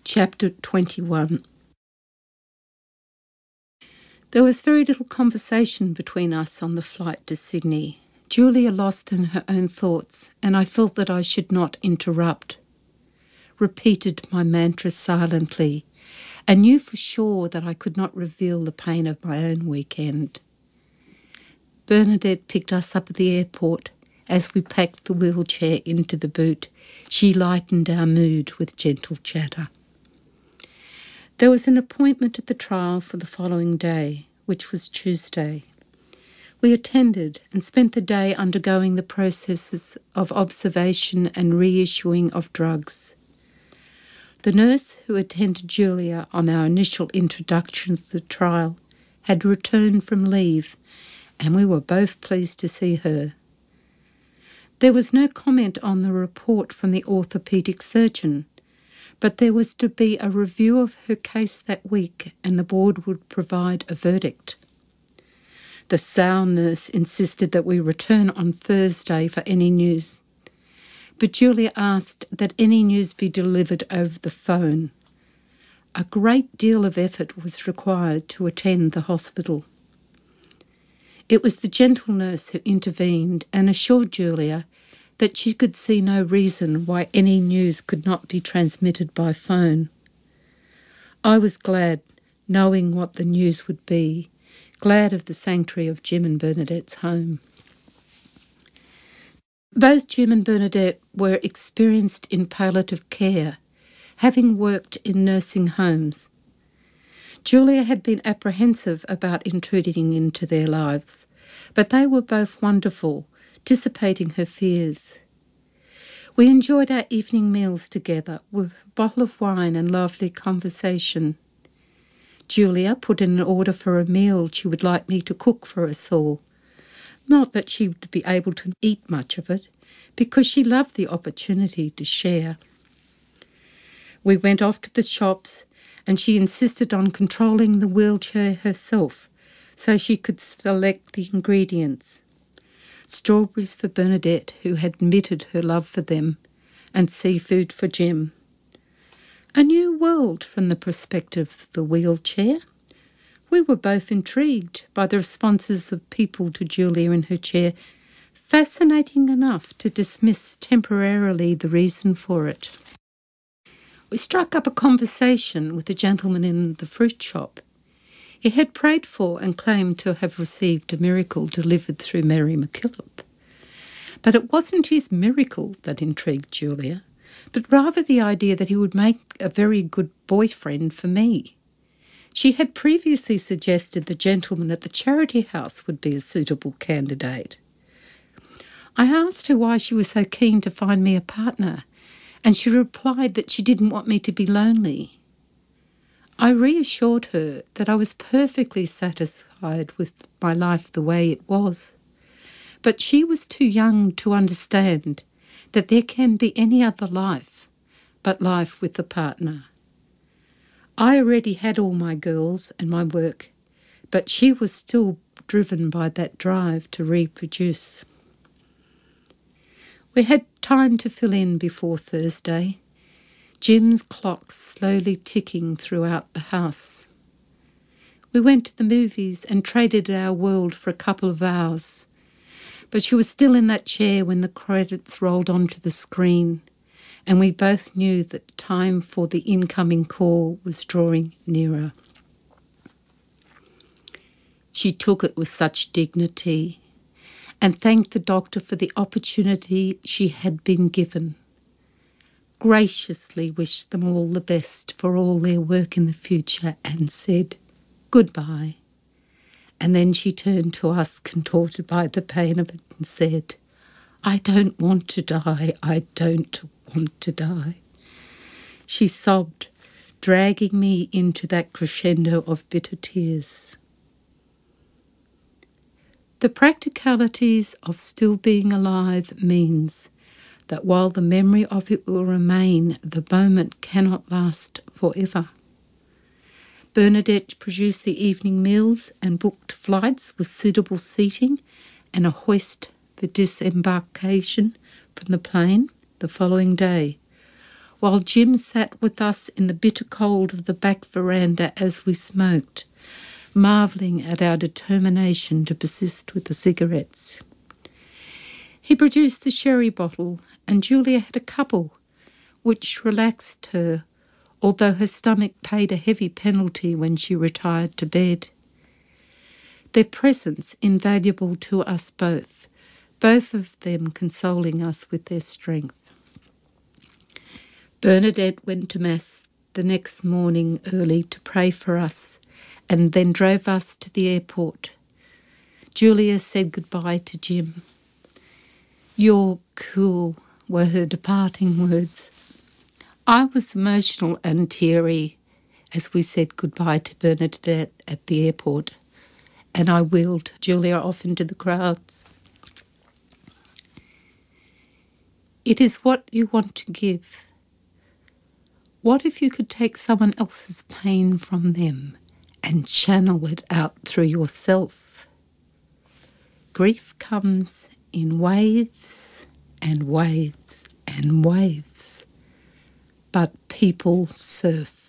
Chapter 21. There was very little conversation between us on the flight to Sydney. Julia lost in her own thoughts, and I felt that I should not interrupt. Repeated my mantra silently, and knew for sure that I could not reveal the pain of my own weekend. Bernadette picked us up at the airport. As we packed the wheelchair into the boot, she lightened our mood with gentle chatter. There was an appointment at the trial for the following day, which was Tuesday. We attended and spent the day undergoing the processes of observation and reissuing of drugs. The nurse who attended Julia on our initial introduction to the trial had returned from leave, and we were both pleased to see her. There was no comment on the report from the orthopaedic surgeon, but there was to be a review of her case that week, and the board would provide a verdict. The sound nurse insisted that we return on Thursday for any news, but Julia asked that any news be delivered over the phone. A great deal of effort was required to attend the hospital. It was the gentle nurse who intervened and assured Julia that she could see no reason why any news could not be transmitted by phone. I was glad, knowing what the news would be, glad of the sanctuary of Jim and Bernadette's home. Both Jim and Bernadette were experienced in palliative care, having worked in nursing homes. Julia had been apprehensive about intruding into their lives, but they were both wonderful, dissipating her fears. We enjoyed our evening meals together with a bottle of wine and lively conversation. Julia put in an order for a meal she would like me to cook for us all. Not that she would be able to eat much of it, because she loved the opportunity to share. We went off to the shops, and she insisted on controlling the wheelchair herself, so she could select the ingredients. Strawberries for Bernadette, who had admitted her love for them, and seafood for Jim. A new world from the perspective of the wheelchair. We were both intrigued by the responses of people to Julia in her chair, fascinating enough to dismiss temporarily the reason for it. We struck up a conversation with a gentleman in the fruit shop. He had prayed for and claimed to have received a miracle delivered through Mary MacKillop. But it wasn't his miracle that intrigued Julia, but rather the idea that he would make a very good boyfriend for me. She had previously suggested the gentleman at the charity house would be a suitable candidate. I asked her why she was so keen to find me a partner, and she replied that she didn't want me to be lonely. I reassured her that I was perfectly satisfied with my life the way it was, but she was too young to understand that there can be any other life but life with a partner. I already had all my girls and my work, but she was still driven by that drive to reproduce. We had time to fill in before Thursday. Jim's clock slowly ticking throughout the house. We went to the movies and traded our world for a couple of hours, but she was still in that chair when the credits rolled onto the screen, and we both knew that time for the incoming call was drawing nearer. She took it with such dignity and thanked the doctor for the opportunity she had been given. Graciously wished them all the best for all their work in the future and said goodbye. And then she turned to us, contorted by the pain of it, and said, "I don't want to die, I don't want to die." She sobbed, dragging me into that crescendo of bitter tears. The practicalities of still being alive means that while the memory of it will remain, the moment cannot last forever. Bernadette produced the evening meals and booked flights with suitable seating and a hoist for disembarkation from the plane the following day, while Jim sat with us in the bitter cold of the back veranda as we smoked, marvelling at our determination to persist with the cigarettes. He produced the sherry bottle, and Julia had a couple, which relaxed her, although her stomach paid a heavy penalty when she retired to bed. Their presence invaluable to us both of them consoling us with their strength. Bernadette went to Mass the next morning early to pray for us, and then drove us to the airport. Julia said goodbye to Jim. "You're cool," were her departing words. I was emotional and teary as we said goodbye to Bernadette at the airport, and I wheeled Julia off into the crowds. It is what you want to give. What if you could take someone else's pain from them and channel it out through yourself? Grief comes in waves and waves and waves, but people surf.